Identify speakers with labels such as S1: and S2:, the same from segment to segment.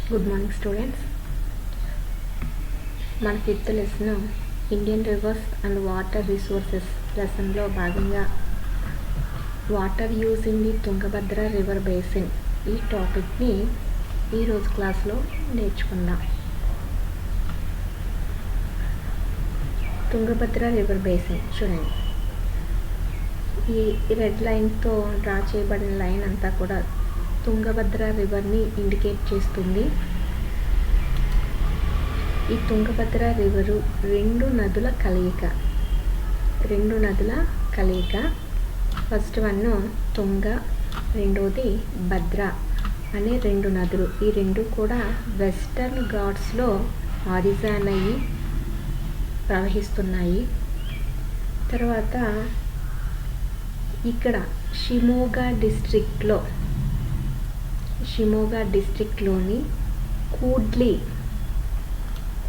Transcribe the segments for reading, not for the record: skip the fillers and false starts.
S1: Good morning students. మన fifth lesson Indian rivers and water resources లెసన్లో భాగంగా water use in the Tungabhadra river basin ఈ టాపిక్ని ఈరోజు క్లాస్లో నేర్చుకుందాం. తుంగభద్ర రివర్ బేసిన్ చూడండి, ఈ రెడ్ లైన్తో డ్రా చేయబడిన లైన్ అంతా కూడా తుంగభద్ర రివర్ని ఇండికేట్ చేస్తుంది. ఈ తుంగభద్ర రివరు రెండు నదుల కలయిక. ఫస్ట్ వన్ తుంగ, రెండోది భద్ర అనే రెండు నదులు. ఈ రెండు కూడా వెస్టర్న్ ఘాట్స్లో ఆరిజిన్ అయ్యి ప్రవహిస్తున్నాయి. తర్వాత ఇక్కడ షిమోగా డిస్ట్రిక్ట్లోని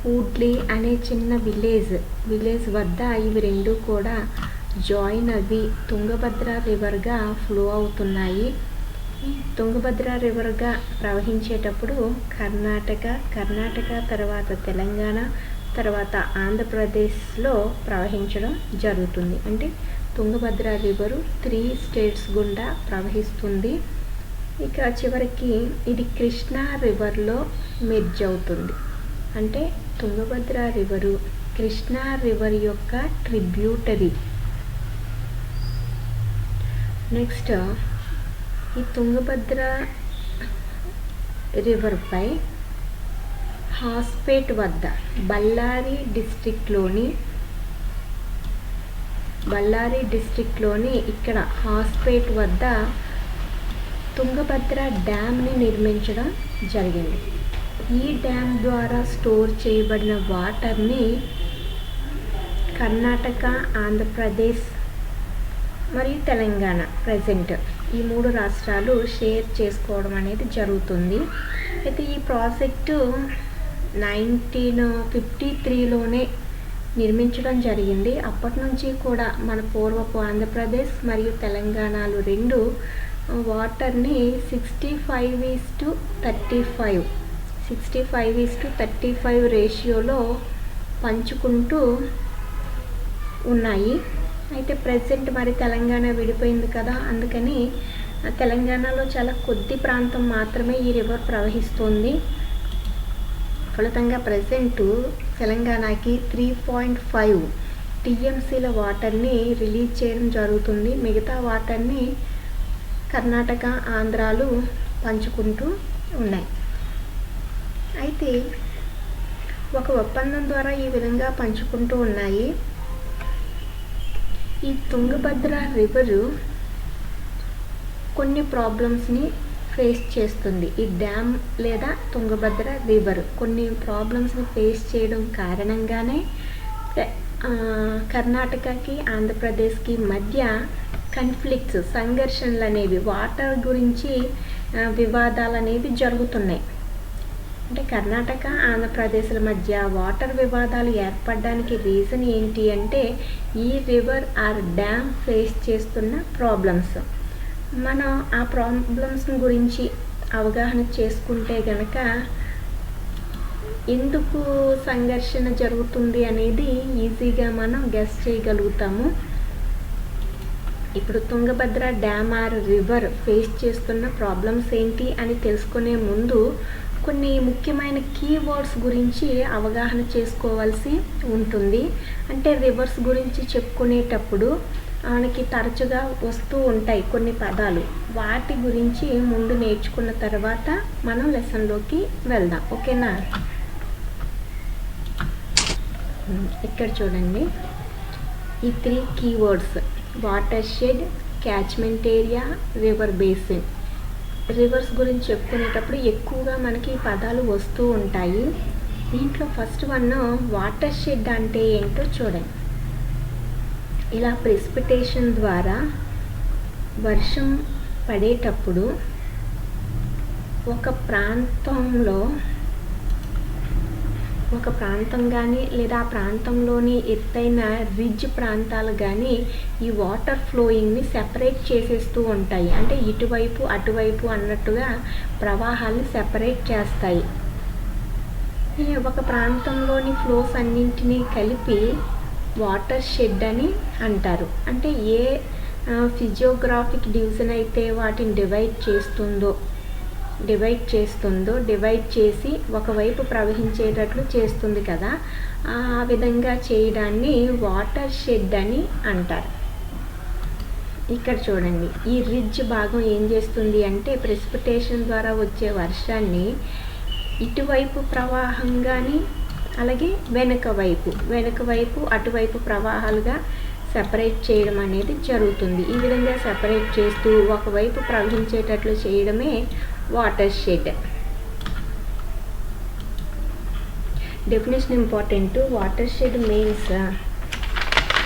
S1: కూడ్లీ అనే చిన్న విలేజ్ వద్ద ఇవి రెండు కూడా జాయిన్ అవి తుంగభద్ర రివర్గా ఫ్లో అవుతున్నాయి. తుంగభద్ర రివర్గా ప్రవహించేటప్పుడు కర్ణాటక తర్వాత తెలంగాణ తర్వాత ఆంధ్రప్రదేశ్లో ప్రవహించడం జరుగుతుంది. అంటే తుంగభద్ర రివరు 3 స్టేట్స్ గుండా ప్రవహిస్తుంది. ఇక చివరికి ఇది కృష్ణా రివర్లో మెర్జ్ అవుతుంది. అంటే తుంగభద్ర రివరు కృష్ణా రివర్ యొక్క ట్రిబ్యూటరీ. నెక్స్ట్ ఈ తుంగభద్ర రివర్పై హాస్పేట్ వద్ద బళ్ళారి డిస్ట్రిక్ట్లోని ఇక్కడ హాస్పేట్ వద్ద తుంగభద్ర డ్యామ్ని నిర్మించడం జరిగింది. ఈ డ్యామ్ ద్వారా స్టోర్ చేయబడిన వాటర్ని కర్ణాటక, ఆంధ్రప్రదేశ్ మరియు తెలంగాణ ప్రజెంట్ ఈ 3 రాష్ట్రాలు షేర్ చేసుకోవడం అనేది జరుగుతుంది. అయితే ఈ ప్రాజెక్టు 1953లోనే నిర్మించడం జరిగింది. అప్పటి నుంచి కూడా మన పూర్వపు ఆంధ్రప్రదేశ్ మరియు తెలంగాణలు రెండు వాటర్ని 65:35 రేషియోలో పంచుకుంటూ ఉన్నాయి. అయితే ప్రజెంట్ మరి తెలంగాణ విడిపోయింది కదా, అందుకని తెలంగాణలో చాలా కొద్ది ప్రాంతం మాత్రమే ఈ రివర్ ప్రవహిస్తుంది. ఫలితంగా ప్రజెంట్ తెలంగాణకి 3.5 టీఎంసీల వాటర్ని రిలీజ్ చేయడం జరుగుతుంది. మిగతా వాటర్ని కర్ణాటక, ఆంధ్రాలు పంచుకుంటూ ఉన్నాయి. అయితే ఒక ఒప్పందం ద్వారా ఈ విధంగా పంచుకుంటూ ఉన్నాయి. ఈ తుంగభద్ర రివరు కొన్ని ప్రాబ్లమ్స్ని ఫేస్ చేస్తుంది. ఈ డ్యామ్ లేదా తుంగభద్ర రివర్ కొన్ని ప్రాబ్లమ్స్ని ఫేస్ చేయడం కారణంగానే కర్ణాటకకి, ఆంధ్రప్రదేశ్కి మధ్య సంఘర్షణలు అనేవి, వాటర్ గురించి వివాదాలు అనేవి జరుగుతున్నాయి. అంటే కర్ణాటక, ఆంధ్రప్రదేశ్ల మధ్య వాటర్ వివాదాలు ఏర్పడడానికి రీజన్ ఏంటి అంటే ఈ రివర్ ఆర్ డ్యామ్ ఫేస్ చేస్తున్న ప్రాబ్లమ్స్. మనం ఆ ప్రాబ్లమ్స్ గురించి అవగాహన చేసుకుంటే గనక ఎందుకు సంఘర్షణ జరుగుతుంది అనేది ఈజీగా మనం గెస్ చేయగలుగుతాము. ఇప్పుడు Tungabhadra dam or river face చేస్తున్న ప్రాబ్లమ్స్ ఏంటి అని తెలుసుకునే ముందు కొన్ని ముఖ్యమైన కీవర్డ్స్ గురించి అవగాహన చేసుకోవాల్సి ఉంటుంది. అంటే రివర్స్ గురించి చెప్పుకునేటప్పుడు మనకి తరచుగా వస్తూ ఉంటాయి కొన్ని పదాలు. వాటి గురించి ముందు నేర్చుకున్న తర్వాత మనం లెసన్లోకి వెళ్దాం, ఓకేనా? ఇక్కడ చూడండి, ఈ 3 keywords: water shed, catchment area, river basin. Reverse గురించి చెప్పుకునేటప్పుడు ఎక్కువగా మనకి ఈ పదాలు వస్తూ ఉంటాయి. దీంట్లో ఫస్ట్ వన్ వాటర్ షెడ్ అంటే ఏంటో చూడండి. ఇలా ప్రెసిపిటేషన్ ద్వారా వర్షం పడేటప్పుడు ఒక ప్రాంతం కానీ లేదా ఆ ప్రాంతంలోని ఎత్తైన రిడ్జ్ ప్రాంతాలు కానీ ఈ వాటర్ ఫ్లోయింగ్ని సెపరేట్ చేసేస్తూ ఉంటాయి. అంటే ఇటువైపు అటువైపు అన్నట్టుగా ప్రవాహాన్ని సెపరేట్ చేస్తాయి. ఒక ప్రాంతంలోని ఫ్లోస్ అన్నింటినీ కలిపి వాటర్ షెడ్ అని అంటారు. అంటే ఏ ఫిజియోగ్రాఫిక్ డివిజన్ అయితే వాటిని డివైడ్ చేసి ఒకవైపు ప్రవహించేటట్లు చేస్తుంది కదా, ఆ విధంగా చేయడాన్ని వాటర్ షెడ్ అని అంటారు. ఇక్కడ చూడండి, ఈ రిడ్జ్ భాగం ఏం చేస్తుంది అంటే ప్రెసిపిటేషన్ ద్వారా వచ్చే వర్షాన్ని ఇటువైపు ప్రవాహంగాని అలాగే వెనక వైపు అటువైపు ప్రవాహాలుగా సెపరేట్ చేయడం అనేది జరుగుతుంది. ఈ విధంగా సెపరేట్ చేస్తూ ఒకవైపు ప్రవహించేటట్లు చేయడమే watershed. Definition important. Watershed means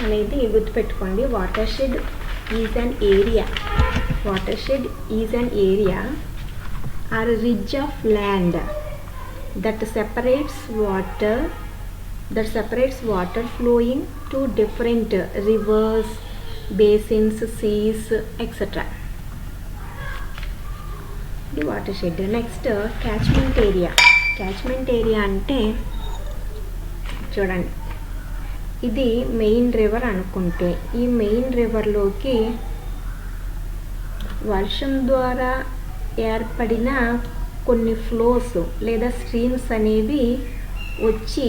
S1: అనేది గుర్తుపెట్టుకోండి. Watershed is an area or ridge of land that separates water flowing to different rivers, basins, seas, etc. The watershed. Next, catchment area అంటే చూడండి, ఇది main river అనుకుంటే ఈ main రివర్లోకి వర్షం ద్వారా ఏర్పడిన కొన్ని ఫ్లోస్ లేదా స్ట్రీమ్స్ అనేవి వచ్చి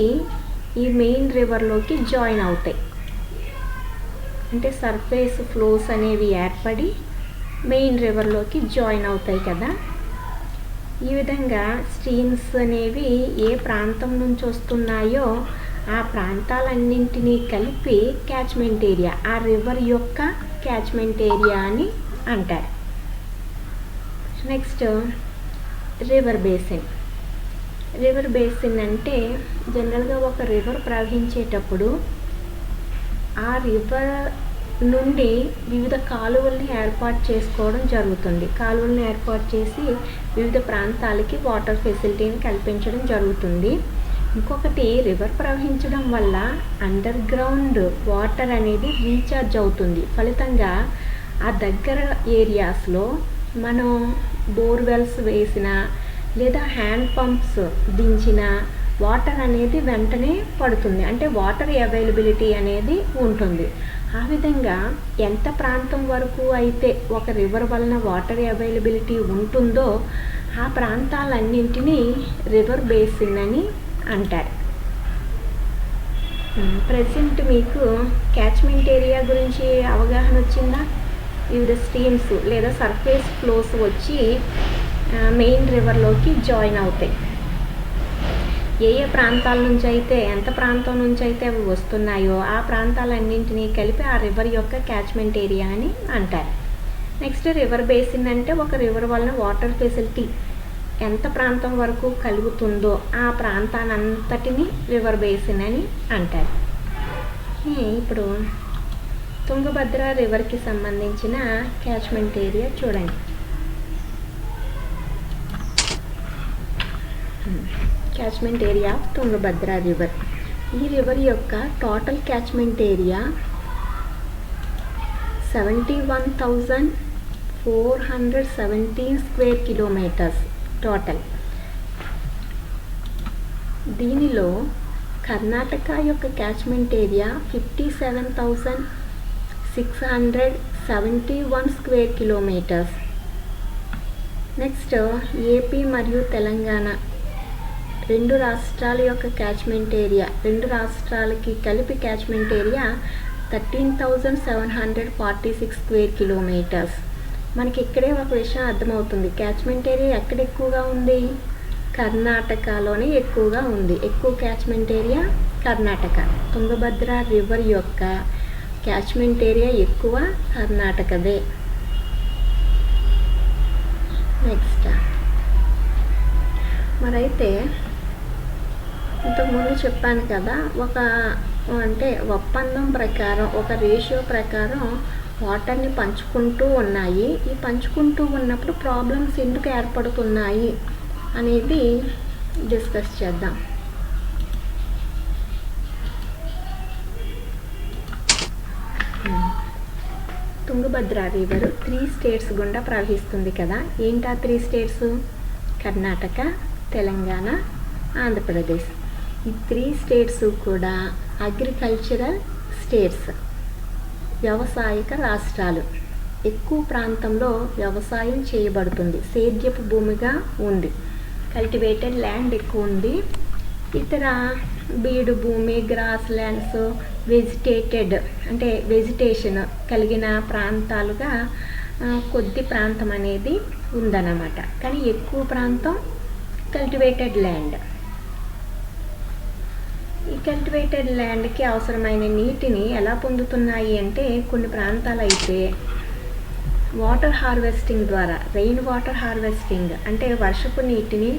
S1: ఈ మెయిన్ రివర్లోకి జాయిన్ అవుతాయి. అంటే సర్ఫేస్ ఫ్లోస్ అనేవి ఏర్పడి మెయిన్ రివర్లోకి జాయిన్ అవుతాయి కదా. ఈ విధంగా స్ట్రీమ్స్ అనేవి ఏ ప్రాంతం నుంచి వస్తున్నాయో ఆ ప్రాంతాలన్నింటినీ కలిపి క్యాచ్మెంట్ ఏరియా, ఆ రివర్ యొక్క క్యాచ్మెంట్ ఏరియా అని అంటారు. నెక్స్ట్, రివర్ బేసిన్ అంటే జనరల్గా ఒక రివర్ ప్రవహించేటప్పుడు ఆ రివర్ నుండి వివిధ కాలువల్ని ఏర్పాటు చేసుకోవడం జరుగుతుంది. కాలువల్ని ఏర్పాటు చేసి వివిధ ప్రాంతాలకి వాటర్ ఫెసిలిటీని కల్పించడం జరుగుతుంది. ఇంకొకటి, రివర్ ప్రవహించడం వల్ల అండర్ గ్రౌండ్ వాటర్ అనేది రీఛార్జ్ అవుతుంది. ఫలితంగా ఆ దగ్గర ఏరియాస్లో మనం బోర్వెల్స్ వేసిన లేదా హ్యాండ్ పంప్స్ దించిన వాటర్ అనేది వెంటనే పడుతుంది. అంటే వాటర్ అవైలబిలిటీ అనేది ఉంటుంది. ఆ విధంగా ఎంత ప్రాంతం వరకు అయితే ఒక రివర్ వలన వాటర్ అవైలబిలిటీ ఉంటుందో ఆ ప్రాంతాలన్నింటినీ రివర్ బేసిన్ అని అంటారు. ప్రెజెంట్ మీకు క్యాచ్మెంట్ ఏరియా గురించి అవగాహన వచ్చిందా? వివిధ స్ట్రీమ్స్ లేదా సర్ఫేస్ ఫ్లోస్ వచ్చి మెయిన్ రివర్లోకి జాయిన్ అవుతాయి. ఏ ప్రాంతాల నుంచి అయితే ఎంత ప్రాంతం నుంచి అయితే అవి వస్తున్నాయో ఆ ప్రాంతాలన్నింటినీ కలిపి ఆ రివర్ యొక్క క్యాచ్మెంట్ ఏరియా అని అంటారు. నెక్స్ట్, రివర్ బేసిన్ అంటే ఒక రివర్ వలన వాటర్ ఫెసిలిటీ ఎంత ప్రాంతం వరకు కలుగుతుందో ఆ ప్రాంతానంతటిని రివర్ బేసిన్ అని అంటారు. ఇప్పుడు తుంగభద్ర రివర్కి సంబంధించిన క్యాచ్మెంట్ ఏరియా చూడండి. Catchment area of Tungabhadra river. ఈ రివర్ యొక్క total catchment area 71,417 square kilometres total. దీనిలో కర్ణాటక యొక్క catchment area 57,671 square kilometres. Next, AP మరియు తెలంగాణ రెండు రాష్ట్రాల యొక్క క్యాచ్మెంట్ ఏరియా, రెండు రాష్ట్రాలకి కలిపి క్యాచ్మెంట్ ఏరియా 13,746 స్క్వేర్ కిలోమీటర్స్. మనకి ఇక్కడే ఒక విషయం అర్థమవుతుంది. క్యాచ్మెంట్ ఏరియా ఎక్కడ ఎక్కువగా ఉంది? కర్ణాటకలోనే ఎక్కువగా ఉంది. ఎక్కువ catchment area Karnataka. Tungabhadra river యొక్క క్యాచ్మెంట్ ఏరియా ఎక్కువ కర్ణాటకదే. నెక్స్ట్, మరైతే ఇంతకుముందు చెప్పాను కదా, అంటే ఒప్పందం ప్రకారం ఒక రేషియో ప్రకారం వాటర్ని పంచుకుంటూ ఉన్నాయి. ఈ పంచుకుంటూ ఉన్నప్పుడు ప్రాబ్లమ్స్ ఎందుకు ఏర్పడుతున్నాయి అనేది డిస్కస్ చేద్దాం. తుంగభద్ర రివర్ 3 స్టేట్స్ గుండా ప్రవహిస్తుంది కదా. ఏంటా 3 స్టేట్స్? కర్ణాటక, తెలంగాణ, ఆంధ్రప్రదేశ్. ఈ 3 స్టేట్స్ కూడా అగ్రికల్చరల్ స్టేట్స్, వ్యవసాయక రాష్ట్రాలు. ఎక్కువ ప్రాంతంలో వ్యవసాయం చేయబడుతుంది, సేద్యపు భూమిగా ఉంది, కల్టివేటెడ్ ల్యాండ్ ఎక్కువ ఉంది. ఇతర బీడు భూమి, గ్రాస్ ల్యాండ్స్, వెజిటేటెడ్ అంటే వెజిటేషన్ కలిగిన ప్రాంతాలుగా కొద్ది ప్రాంతం అనేది ఉందన్నమాట. కానీ ఎక్కువ ప్రాంతం కల్టివేటెడ్ ల్యాండ్. ఈ కల్టివేటెడ్ ల్యాండ్కి అవసరమైన నీటిని ఎలా పొందుతున్నాయి అంటే కొన్ని ప్రాంతాలు అయితే వాటర్ హార్వెస్టింగ్ ద్వారా, రెయిన్ వాటర్ హార్వెస్టింగ్ అంటే వర్షపు నీటిని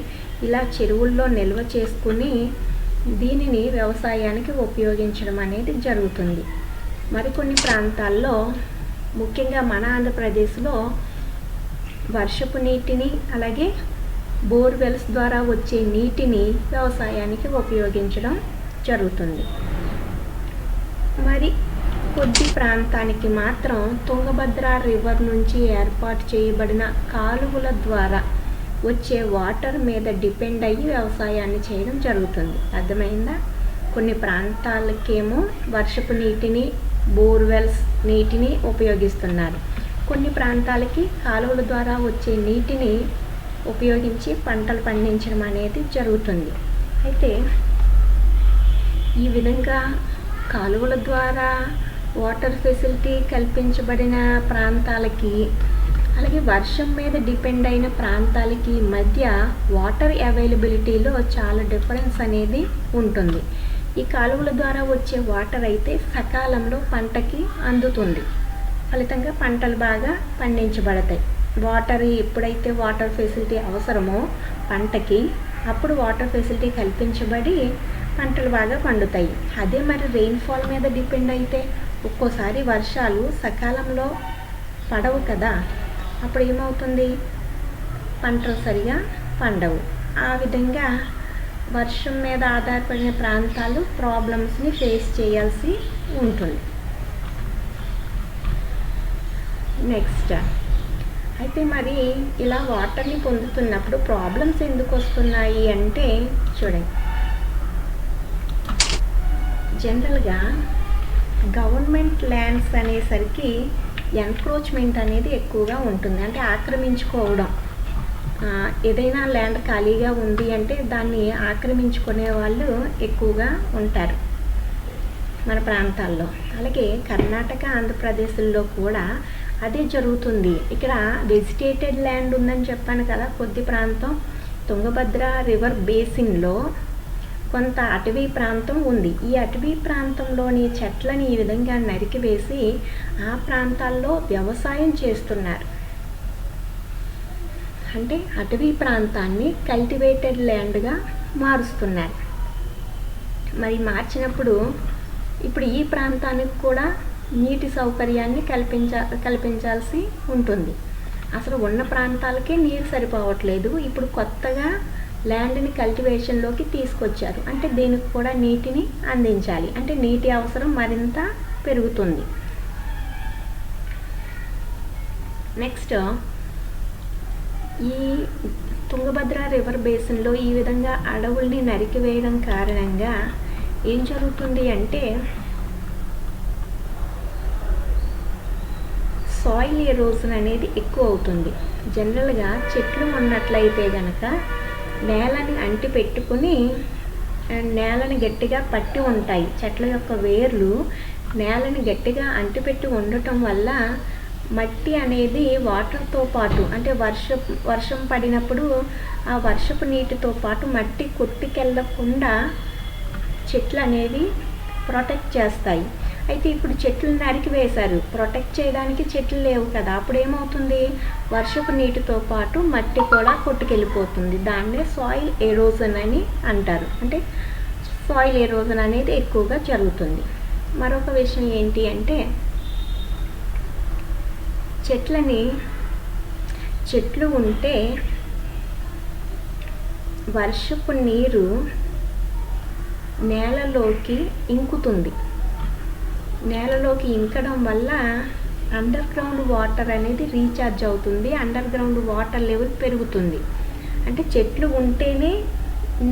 S1: ఇలా చెరువుల్లో నిల్వ చేసుకుని దీనిని వ్యవసాయానికి ఉపయోగించడం అనేది జరుగుతుంది. మరికొన్ని ప్రాంతాల్లో, ముఖ్యంగా మన ఆంధ్రప్రదేశ్లో వర్షపు నీటిని అలాగే బోర్వెల్స్ ద్వారా వచ్చే నీటిని వ్యవసాయానికి ఉపయోగించడం జరుగుతుంది. మరి కొద్ది ప్రాంతానికి మాత్రం తుంగభద్ర రివర్ నుంచి ఏర్పాటు చేయబడిన కాలువల ద్వారా వచ్చే వాటర్ మీద డిపెండ్ అయ్యి వ్యవసాయాన్ని చేయడం జరుగుతుంది. అర్థమైందా? కొన్ని ప్రాంతాలకేమో వర్షపు నీటిని, బోర్వెల్స్ నీటిని ఉపయోగిస్తున్నారు. కొన్ని ప్రాంతాలకి కాలువల ద్వారా వచ్చే నీటిని ఉపయోగించి పంటలు పండించడం అనేది జరుగుతుంది. అయితే ఈ విధంగా కాలువల ద్వారా వాటర్ ఫెసిలిటీ కల్పించబడిన ప్రాంతాలకి అలాగే వర్షం మీద డిపెండ్ అయిన ప్రాంతాలకి మధ్య వాటర్ అవైలబిలిటీలో చాలా డిఫరెన్స్ అనేది ఉంటుంది. ఈ కాలువల ద్వారా వచ్చే వాటర్ అయితే సకాలంలో పంటకి అందుతుంది, ఫలితంగా పంటలు బాగా పండించబడతాయి. ఎప్పుడైతే వాటర్ ఫెసిలిటీ అవసరమో పంటకి, అప్పుడు వాటర్ ఫెసిలిటీ కల్పించబడి పంటలు బాగా పండుతాయి. అదే మరి రెయిన్ఫాల్ మీద డిపెండ్ అయితే ఒక్కోసారి వర్షాలు సకాలంలో పడవు కదా, అప్పుడు ఏమవుతుంది, పంటలు సరిగా పండవు. ఆ విధంగా వర్షం మీద ఆధారపడిన ప్రాంతాలు ప్రాబ్లమ్స్ని ఫేస్ చేయాల్సి ఉంటుంది. నెక్స్ట్ అయితే మరి ఇలా వాటర్ని పొందుతున్నప్పుడు ప్రాబ్లమ్స్ ఎందుకు వస్తున్నాయి అంటే చూడండి, జనరల్గా గవర్నమెంట్ ల్యాండ్స్ అనేసరికి ఎన్క్రోచ్మెంట్ అనేది ఎక్కువగా ఉంటుంది. అంటే ఆక్రమించుకోవడం, ఏదైనా ల్యాండ్ ఖాళీగా ఉంది అంటే దాన్ని ఆక్రమించుకునే వాళ్ళు ఎక్కువగా ఉంటారు మన ప్రాంతాల్లో. అలాగే కర్ణాటక, ఆంధ్రప్రదేశ్లో కూడా అదే జరుగుతుంది. ఇక్కడ వెజిటేటెడ్ ల్యాండ్ ఉందని చెప్పాను కదా, కొద్ది ప్రాంతం తుంగభద్ర రివర్ బేసిన్లో కొంత అటవీ ప్రాంతం ఉంది. ఈ అటవీ ప్రాంతంలోని చెట్లని ఈ విధంగా నరికివేసి ఆ ప్రాంతాల్లో వ్యవసాయం చేస్తున్నారు. అంటే అటవీ ప్రాంతాన్ని కల్టివేటెడ్ ల్యాండ్గా మారుస్తున్నారు. మరి మార్చినప్పుడు ఇప్పుడు ఈ ప్రాంతానికి కూడా నీటి సౌకర్యాన్ని కల్పించాల్సి ఉంటుంది. అసలు ఉన్న ప్రాంతాలకే నీరు సరిపోవట్లేదు, ఇప్పుడు కొత్తగా ల్యాండ్ని కల్టివేషన్లోకి తీసుకొచ్చారు. అంటే దీనికి కూడా నీటిని అందించాలి, అంటే నీటి అవసరం మరింత పెరుగుతుంది. నెక్స్ట్, ఈ తుంగభద్ర రివర్ బేసిన్లో ఈ విధంగా అడవుల్ని నరికివేయడం కారణంగా ఏం జరుగుతుంది అంటే సాయిల్ ఎరోజన్ అనేది ఎక్కువ అవుతుంది. జనరల్గా చెట్లు ఉన్నట్లయితే కనుక నేలని అంటి పెట్టుకుని నేలని గట్టిగా పట్టి ఉంటాయి. చెట్ల యొక్క వేర్లు నేలని గట్టిగా అంటిపెట్టి ఉండటం వల్ల మట్టి అనేది వాటర్తో పాటు, అంటే వర్షం పడినప్పుడు ఆ వర్షపు నీటితో పాటు మట్టి కొట్టుకెళ్ళకుండా చెట్లు అనేవి ప్రొటెక్ట్ చేస్తాయి. అయితే ఇప్పుడు చెట్లు నరికివేశారు, ప్రొటెక్ట్ చేయడానికి చెట్లు లేవు కదా, అప్పుడు ఏమవుతుంది, వర్షపు నీటితో పాటు మట్టి కూడా కొట్టుకెళ్ళిపోతుంది. దాన్నే సాయిల్ ఎరోజన్ అని అంటారు. అంటే సాయిల్ ఎరోజన్ అనేది ఎక్కువగా జరుగుతుంది. మరొక విషయం ఏంటి అంటే చెట్లు ఉంటే వర్షపు నీరు నేలలోకి ఇంకుతుంది. నేలలోకి ఇంకడం వల్ల అండర్ గ్రౌండ్ వాటర్ అనేది రీఛార్జ్ అవుతుంది, అండర్ గ్రౌండ్ వాటర్ లెవెల్ పెరుగుతుంది. అంటే చెట్లు ఉంటేనే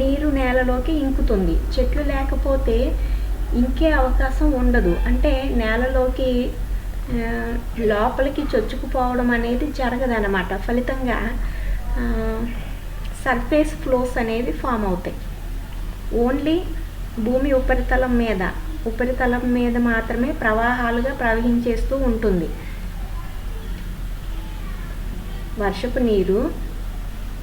S1: నీరు నేలలోకి ఇంకుతుంది. చెట్లు లేకపోతే ఇంకే అవకాశం ఉండదు. అంటే నేలలోకి లోపలికి చొచ్చుకుపోవడం అనేది జరగదన్నమాట. ఫలితంగా సర్ఫేస్ ఫ్లోస్ అనేవి ఫామ్ అవుతాయి. ఓన్లీ భూమి ఉపరితలం మీద మాత్రమే ప్రవాహాలుగా ప్రవహించేస్తూ ఉంటుంది. వర్షపు నీరు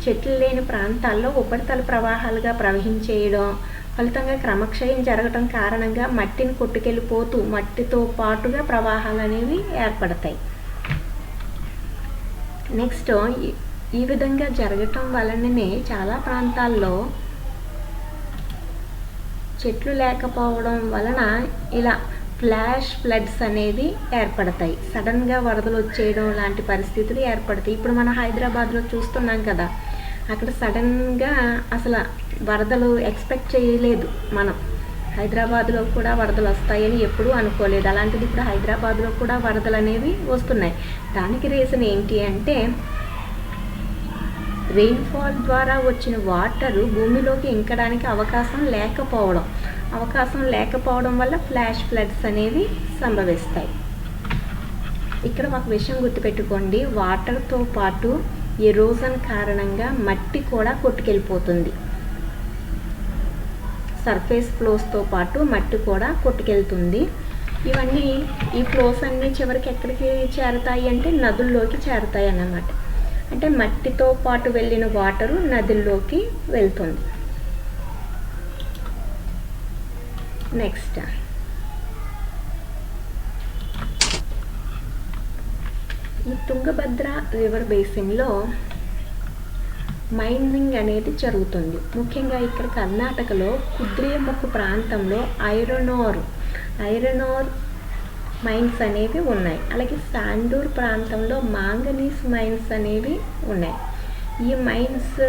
S1: చెట్లు లేని ప్రాంతాల్లో ఉపరితల ప్రవాహాలుగా ప్రవహించేయడం, ఫలితంగా క్రమక్షయం జరగటం కారణంగా మట్టిని కొట్టుకెళ్ళిపోతూ మట్టితో పాటుగా ప్రవాహాలు అనేవి ఏర్పడతాయి. నెక్స్ట్, ఈ విధంగా జరగటం వలననే చాలా ప్రాంతాల్లో చెట్లు లేకపోవడం వలన ఇలా ఫ్లాష్ ఫ్లడ్స్ అనేవి ఏర్పడతాయి. సడన్గా వరదలు వచ్చేయడం లాంటి పరిస్థితులు ఏర్పడతాయి. ఇప్పుడు మనం హైదరాబాద్లో చూస్తున్నాం కదా, అక్కడ సడన్గా అసలు వరదలు ఎక్స్పెక్ట్ చేయలేదు. మనం హైదరాబాద్లో కూడా వరదలు వస్తాయని ఎప్పుడూ అనుకోలేదు. అలాంటిది ఇప్పుడు హైదరాబాద్లో కూడా వరదలు అనేవి వస్తున్నాయి. దానికి రీజన్ ఏంటి అంటే, రెయిన్ఫాల్ ద్వారా వచ్చిన వాటరు భూమిలోకి ఇంకడానికి అవకాశం లేకపోవడం వల్ల ఫ్లాష్ ఫ్లడ్స్ అనేవి సంభవిస్తాయి. ఇక్కడ ఒక విషయం గుర్తుపెట్టుకోండి, వాటర్తో పాటు ఎరోజన్ కారణంగా మట్టి కూడా కొట్టుకెళ్ళిపోతుంది. సర్ఫేస్ ఫ్లోస్తో పాటు మట్టి కూడా కొట్టుకెళ్తుంది. ఈ ఫ్లోస్ అన్నీ చివరికి ఎక్కడికి చేరుతాయి అంటే నదుల్లోకి చేరుతాయి అన్నమాట. అంటే మట్టితో పాటు వెళ్ళిన వాటరు నదుల్లోకి వెళ్తుంది. నెక్స్ట్, ఈ తుంగభద్ర రివర్ బేసిన్లో మైనింగ్ అనేది జరుగుతుంది. ముఖ్యంగా ఇక్కడ కర్ణాటకలో కుద్రేముఖ్ ప్రాంతంలో ఐరన్ ఓర్ మైన్స్ అనేవి ఉన్నాయి. అలాగే సాండూర్ ప్రాంతంలో మాంగనీస్ మైన్స్ అనేవి ఉన్నాయి. ఈ మైన్స్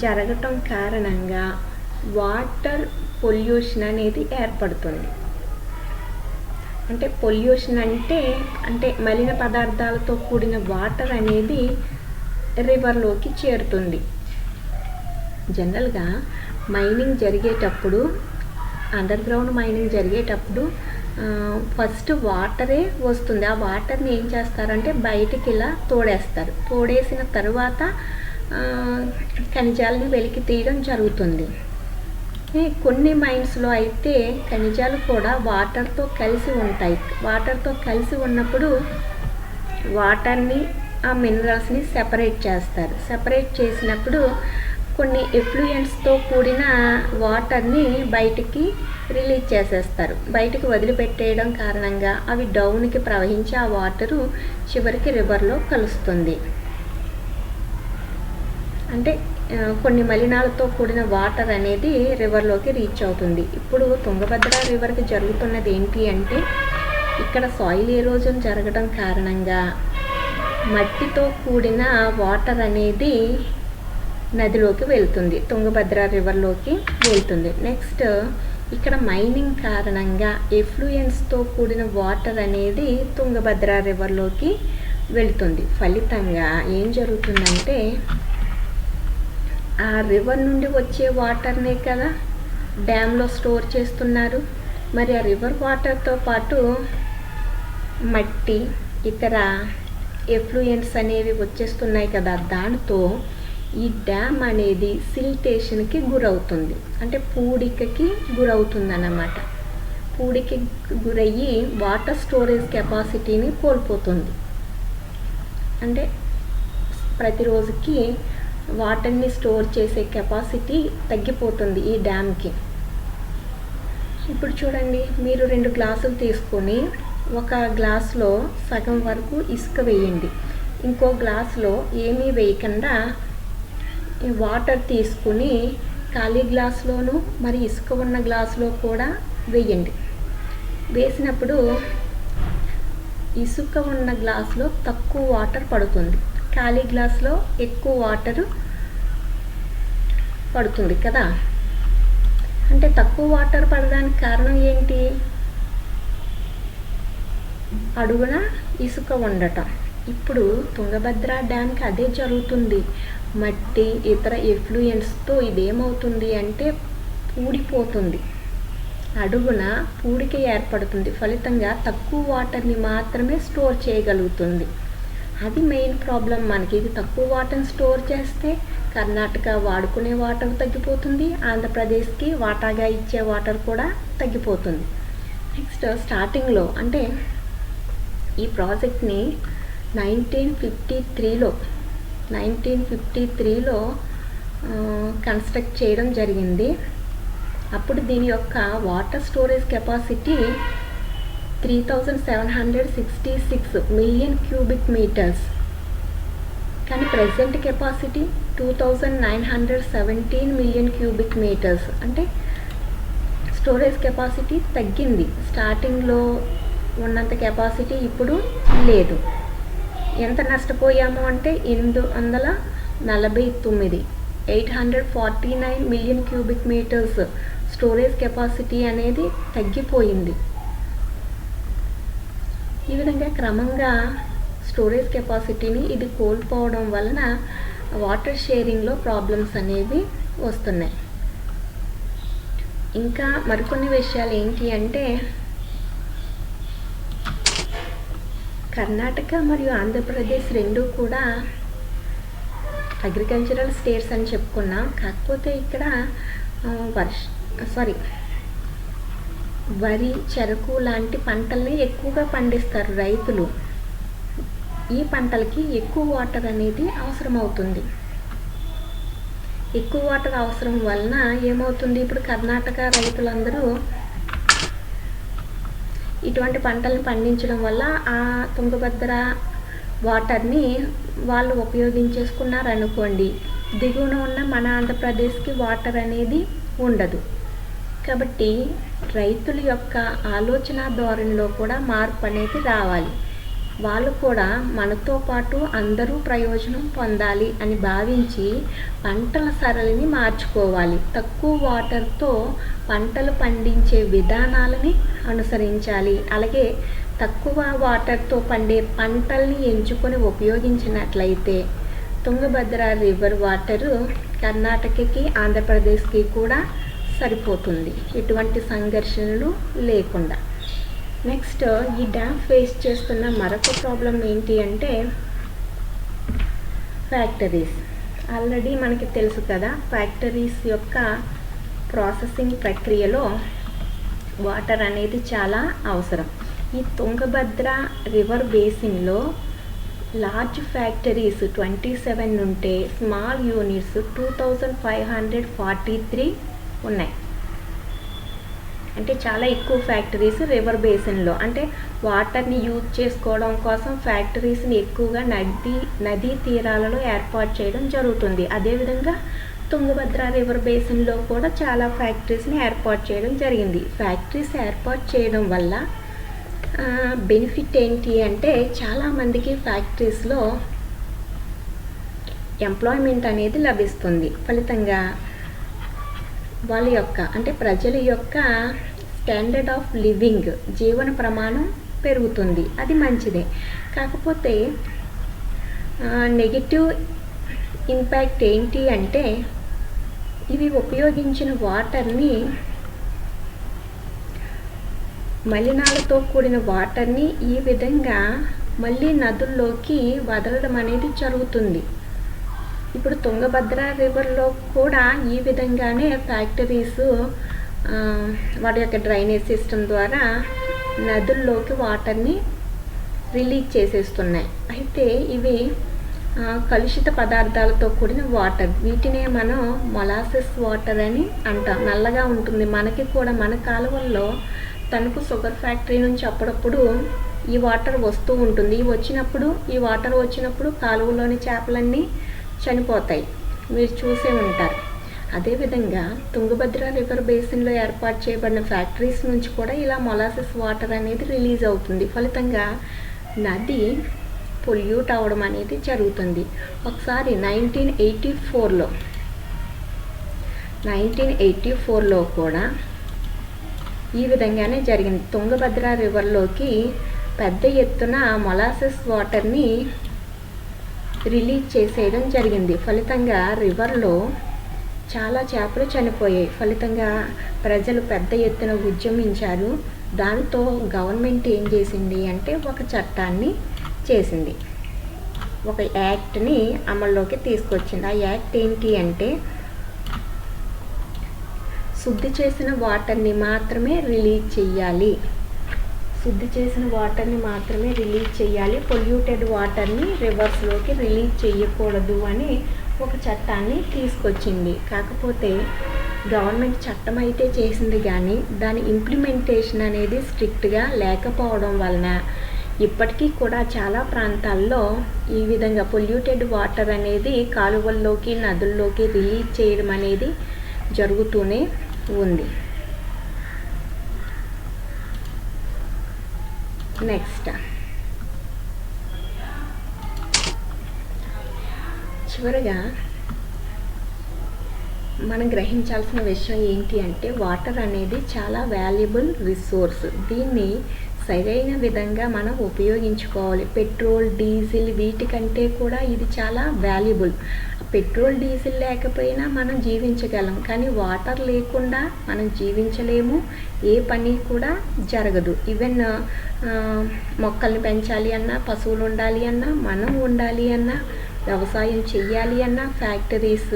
S1: జరగటం కారణంగా వాటర్ పొల్యూషన్ అనేది ఏర్పడుతుంది. అంటే పొల్యూషన్ అంటే మలిన పదార్థాలతో కూడిన వాటర్ అనేది రివర్లోకి చేరుతుంది. జనరల్గా మైనింగ్ జరిగేటప్పుడు, అండర్ గ్రౌండ్ మైనింగ్ జరిగేటప్పుడు ఫస్ట్ వాటరే వస్తుంది. ఆ వాటర్ని ఏం చేస్తారంటే బయటికి ఇలా తోడేసిన తర్వాత ఖనిజాలని వెలికి తీయడం జరుగుతుంది. కొన్ని మైన్స్లో అయితే ఖనిజాలు కూడా వాటర్తో కలిసి ఉంటాయి. వాటర్తో కలిసి ఉన్నప్పుడు వాటర్ని, ఆ మినరల్స్ని సెపరేట్ చేస్తారు. సెపరేట్ చేసినప్పుడు కొన్ని ఎఫ్లూయెంట్స్తో కూడిన వాటర్ని బయటికి రిలీజ్ చేసేస్తారు. బయటికి వదిలిపెట్టేయడం కారణంగా అవి డౌన్కి ప్రవహించి ఆ వాటరు చివరికి రివర్లో కలుస్తుంది. అంటే కొన్ని మలినాలతో కూడిన వాటర్ అనేది రివర్లోకి రీచ్ అవుతుంది. ఇప్పుడు తుంగభద్ర రివర్కి జరుగుతున్నది ఏంటి అంటే, ఇక్కడ సాయిల్ ఎరోజన్ జరగడం కారణంగా మట్టితో కూడిన వాటర్ అనేది నదిలోకి వెళ్తుంది, తుంగభద్ర రివర్లోకి వెళ్తుంది. నెక్స్ట్, ఇక్కడ మైనింగ్ కారణంగా ఎఫ్లూయెన్స్తో కూడిన వాటర్ అనేది తుంగభద్ర రివర్లోకి వెళ్తుంది. ఫలితంగా ఏం జరుగుతుందంటే, ఆ రివర్ నుండి వచ్చే వాటర్నే కదా డ్యామ్లో స్టోర్ చేస్తున్నారు. మరి ఆ రివర్ వాటర్తో పాటు మట్టి, ఇతర ఎఫ్లూయెంట్స్ అనేవి వచ్చేస్తున్నాయి కదా, దాంతో ఈ డ్యామ్ అనేది సిల్టేషన్కి గురవుతుంది. అంటే పూడికకి గురవుతుంది అన్నమాట. పూడికి గురయ్యి వాటర్ స్టోరేజ్ కెపాసిటీని కోల్పోతుంది. అంటే ప్రతిరోజుకి వాటర్ని స్టోర్ చేసే కెపాసిటీ తగ్గిపోతుంది ఈ డ్యామ్కి. ఇప్పుడు చూడండి, మీరు 2 గ్లాసులు తీసుకొని ఒక గ్లాస్లో సగం వరకు ఇసుక వేయండి, ఇంకో గ్లాస్లో ఏమీ వేయకుండా వాటర్ తీసుకుని ఖాళీ గ్లాస్లోను మరి ఇసుక ఉన్న గ్లాసులో కూడా వేయండి. వేసినప్పుడు ఇసుక ఉన్న గ్లాసులో తక్కువ వాటర్ పడుతుంది, ఖాళీ గ్లాసులో ఎక్కువ వాటరు పడుతుంది కదా. అంటే తక్కువ వాటర్ పడడానికి కారణం ఏంటి? అడుగున ఇసుక ఉండటం. ఇప్పుడు తుంగభద్ర డ్యామ్కి అదే జరుగుతుంది. మట్టి ఇతర ఎఫ్లూయెంట్స్తో ఇదేమవుతుంది అంటే పూడిపోతుంది, అడుగున పూడిక ఏర్పడుతుంది. ఫలితంగా తక్కువ వాటర్ని మాత్రమే స్టోర్ చేయగలుగుతుంది. అది మెయిన్ ప్రాబ్లం మనకి. ఇది తక్కువ వాటర్ని స్టోర్ చేస్తే కర్ణాటక వాడుకునే వాటర్ తగ్గిపోతుంది, ఆంధ్రప్రదేశ్కి వాటాగా ఇచ్చే వాటర్ కూడా తగ్గిపోతుంది. నెక్స్ట్ స్టార్టింగ్లో అంటే ఈ ప్రాజెక్ట్ని 1953లో కన్స్ట్రక్ట్ చేయడం జరిగింది. అప్పుడు దీని యొక్క water storage capacity 3766 million cubic metres. కానీ present capacity 2917 million cubic metres. అంటే స్టోరేజ్ కెపాసిటీ తగ్గింది. స్టార్టింగ్లో ఉన్నంత కెపాసిటీ ఇప్పుడు లేదు. ఎంత నష్టపోయాము అంటే 849 million cubic metres storage capacity అనేది తగ్గిపోయింది. ఈ విధంగా క్రమంగా స్టోరేజ్ కెపాసిటీని ఇది కోల్పోవడం వలన వాటర్ షేరింగ్లో ప్రాబ్లమ్స్ అనేవి వస్తున్నాయి. ఇంకా మరికొన్ని విషయాలు ఏంటి అంటే కర్ణాటక మరియు ఆంధ్రప్రదేశ్ రెండు కూడా అగ్రికల్చరల్ స్టేట్స్ అని చెప్పుకున్నాం. కాకపోతే ఇక్కడ వరి, చెరకు లాంటి పంటల్ని ఎక్కువగా పండిస్తారు రైతులు. ఈ పంటలకి ఎక్కువ వాటర్ అనేది అవసరం అవుతుంది. ఎక్కువ వాటర్ అవసరం వలన ఏమవుతుంది, ఇప్పుడు కర్ణాటక రైతులందరూ ఇటువంటి పంటలను పండించడం వల్ల ఆ తుంగభద్ర వాటర్ని వాళ్ళు ఉపయోగించేసుకున్నారనుకోండి, దిగువన ఉన్న మన ఆంధ్రప్రదేశ్కి వాటర్ అనేది ఉండదు. కాబట్టి రైతుల యొక్క ఆలోచన ధోరణిలో కూడా మార్పు అనేది రావాలి. వాళ్ళు కూడా మనతో పాటు అందరూ ప్రయోజనం పొందాలి అని భావించి పంటల సరళిని మార్చుకోవాలి. తక్కువ వాటర్తో పంటలు పండించే విధానాలని అనుసరించాలి. అలాగే తక్కువ వాటర్తో పండే పంటల్ని ఎంచుకొని ఉపయోగించినట్లయితే తుంగభద్ర రివర్ వాటరు కర్ణాటకకి, ఆంధ్రప్రదేశ్కి కూడా సరిపోతుంది, ఎటువంటి సంఘర్షణలు లేకుండా. నెక్స్ట్ ఈ డ్యామ్ ఫేస్ చేస్తున్న మరొక ప్రాబ్లం ఏంటి అంటే ఫ్యాక్టరీస్. ఆల్రెడీ మనకి తెలుసు కదా, ఫ్యాక్టరీస్ యొక్క ప్రాసెసింగ్ ప్రక్రియలో వాటర్ అనేది చాలా అవసరం. ఈ తుంగభద్ర రివర్ బేసిన్లో లార్జ్ ఫ్యాక్టరీస్ 27 ఉంటే స్మాల్ యూనిట్స్ 2543 ఉన్నాయి. అంటే చాలా ఎక్కువ ఫ్యాక్టరీస్ రివర్ బేసిన్లో, అంటే వాటర్ని యూజ్ చేసుకోవడం కోసం ఫ్యాక్టరీస్ని ఎక్కువగా నదీ తీరాలలో ఏర్పాటు చేయడం జరుగుతుంది. అదేవిధంగా తుంగభద్ర రివర్ బేసిన్లో కూడా చాలా ఫ్యాక్టరీస్ని ఏర్పాటు చేయడం జరిగింది. ఫ్యాక్టరీస్ ఏర్పాటు చేయడం వల్ల బెనిఫిట్ ఏంటి అంటే చాలామందికి ఫ్యాక్టరీస్లో ఎంప్లాయ్మెంట్ అనేది లభిస్తుంది. ఫలితంగా వాళ్ళ యొక్క అంటే ప్రజల యొక్క స్టాండర్డ్ ఆఫ్ లివింగ్, జీవన ప్రమాణం పెరుగుతుంది. అది మంచిదే. కాకపోతే నెగిటివ్ ఇంపాక్ట్ ఏంటి అంటే ఇవి ఉపయోగించిన వాటర్ని, మలినాలతో కూడిన వాటర్ని ఈ విధంగా మళ్ళీ నదుల్లోకి వదలడం అనేది జరుగుతుంది. ఇప్పుడు తుంగభద్ర రివర్లో కూడా ఈ విధంగానే ఫ్యాక్టరీస్ వాటి యొక్క డ్రైనేజ్ సిస్టమ్ ద్వారా నదుల్లోకి వాటర్ని రిలీజ్ చేసేస్తున్నాయి. అయితే ఇవి కలుషిత పదార్థాలతో కూడిన వాటర్, వీటినే మనం మొలాసెస్ వాటర్ అని అంటాం. నల్లగా ఉంటుంది. మనకి కూడా మన కాలువల్లో తణుకు షుగర్ ఫ్యాక్టరీ నుంచి అప్పుడప్పుడు ఈ వాటర్ వస్తూ ఉంటుంది. ఈ వాటర్ వచ్చినప్పుడు కాలువలోని చేపలన్నీ చనిపోతాయి, మీరు చూసే ఉంటారు. అదేవిధంగా తుంగభద్ర రివర్ బేసిన్లో ఏర్పాటు చేయబడిన ఫ్యాక్టరీస్ నుంచి కూడా ఇలా మొలాసెస్ వాటర్ అనేది రిలీజ్ అవుతుంది. ఫలితంగా నది పొల్యూట్ అవ్వడం అనేది జరుగుతుంది. ఒకసారి 1984లో కూడా ఈ విధంగానే జరిగింది. తుంగభద్ర రివర్లోకి పెద్ద ఎత్తున మొలాసెస్ వాటర్ని రిలీజ్ చేసేయడం జరిగింది. ఫలితంగా రివర్లో చాలా చేపలు చనిపోయాయి. ఫలితంగా ప్రజలు పెద్ద ఎత్తున ఉద్యమించారు. దాంతో గవర్నమెంట్ ఏం చేసింది అంటే ఒక చట్టాన్ని చేసింది, ఒక యాక్ట్ని అమల్లోకి తీసుకొచ్చింది. ఆ యాక్ట్ ఏంటి అంటే శుద్ధి చేసిన వాటర్ని మాత్రమే రిలీజ్ చేయాలి, పొల్యూటెడ్ వాటర్ని రివర్స్లోకి రిలీజ్ చేయకూడదు అని ఒక చట్టాన్ని తీసుకొచ్చింది. కాకపోతే గవర్నమెంట్ చట్టం అయితే చేసింది కానీ దాని ఇంప్లిమెంటేషన్ అనేది స్ట్రిక్ట్గా లేకపోవడం వలన ఇప్పటికీ కూడా చాలా ప్రాంతాల్లో ఈ విధంగా పొల్యూటెడ్ వాటర్ అనేది కాలువల్లోకి నదుల్లోకి రిలీజ్ చేయడం అనేది జరుగుతూనే ఉంది. నెక్స్ట్ చివరగా మనం గ్రహించాల్సిన విషయం ఏంటి అంటే వాటర్ అనేది చాలా వాల్యుబుల్ రిసోర్స్. దీన్ని సరైన విధంగా మనం ఉపయోగించుకోవాలి. పెట్రోల్, డీజిల్ వీటికంటే కూడా ఇది చాలా వాల్యుబుల్. పెట్రోల్, డీజిల్ లేకపోయినా మనం జీవించగలం, కానీ వాటర్ లేకుండా మనం జీవించలేము, ఏ పని కూడా జరగదు. ఈవెన్ మొక్కల్ని పెంచాలి అన్నా, పశువులు ఉండాలి అన్నా, మనం ఉండాలి అన్నా, వ్యవసాయం చెయ్యాలి అన్నా, ఫ్యాక్టరీస్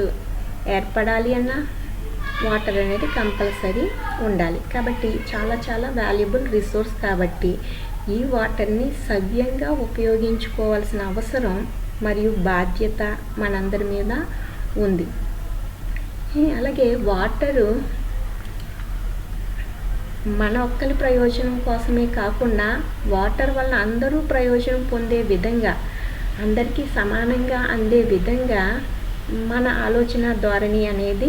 S1: ఏర్పడాలి అన్నా వాటర్ అనేది కంపల్సరీ ఉండాలి. కాబట్టి చాలా చాలా వాల్యుబుల్ రిసోర్స్ కాబట్టి ఈ వాటర్ని సవ్యంగా ఉపయోగించుకోవాల్సిన అవసరం మరియు బాధ్యత మనందరి మీద ఉంది. అలాగే వాటరు మన ఒక్కరి ప్రయోజనం కోసమే కాకుండా వాటర్ వల్ల అందరూ ప్రయోజనం పొందే విధంగా, అందరికీ సమానంగా అందే విధంగా మన ఆలోచన ధోరణి అనేది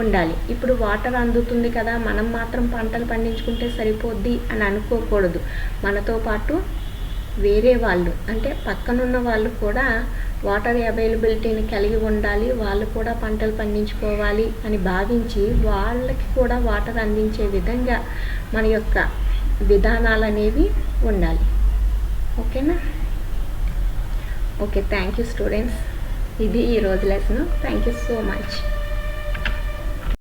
S1: ఉండాలి. ఇప్పుడు వాటర్ అందుతుంది కదా, మనం మాత్రం పంటలు పండించుకుంటే సరిపోద్ది అని అనుకోకూడదు. మనతో పాటు వేరే వాళ్ళు అంటే పక్కనున్న వాళ్ళు కూడా వాటర్ అవైలబిలిటీని కలిగి ఉండాలి, వాళ్ళు కూడా పంటలు పండించుకోవాలి అని భావించి వాళ్ళకి కూడా వాటర్ అందించే విధంగా మన యొక్క విధానాలు అనేవి ఉండాలి. ఓకేనా? Okay, thank you students. ఇది ఈరోజు lesson. Thank you so much.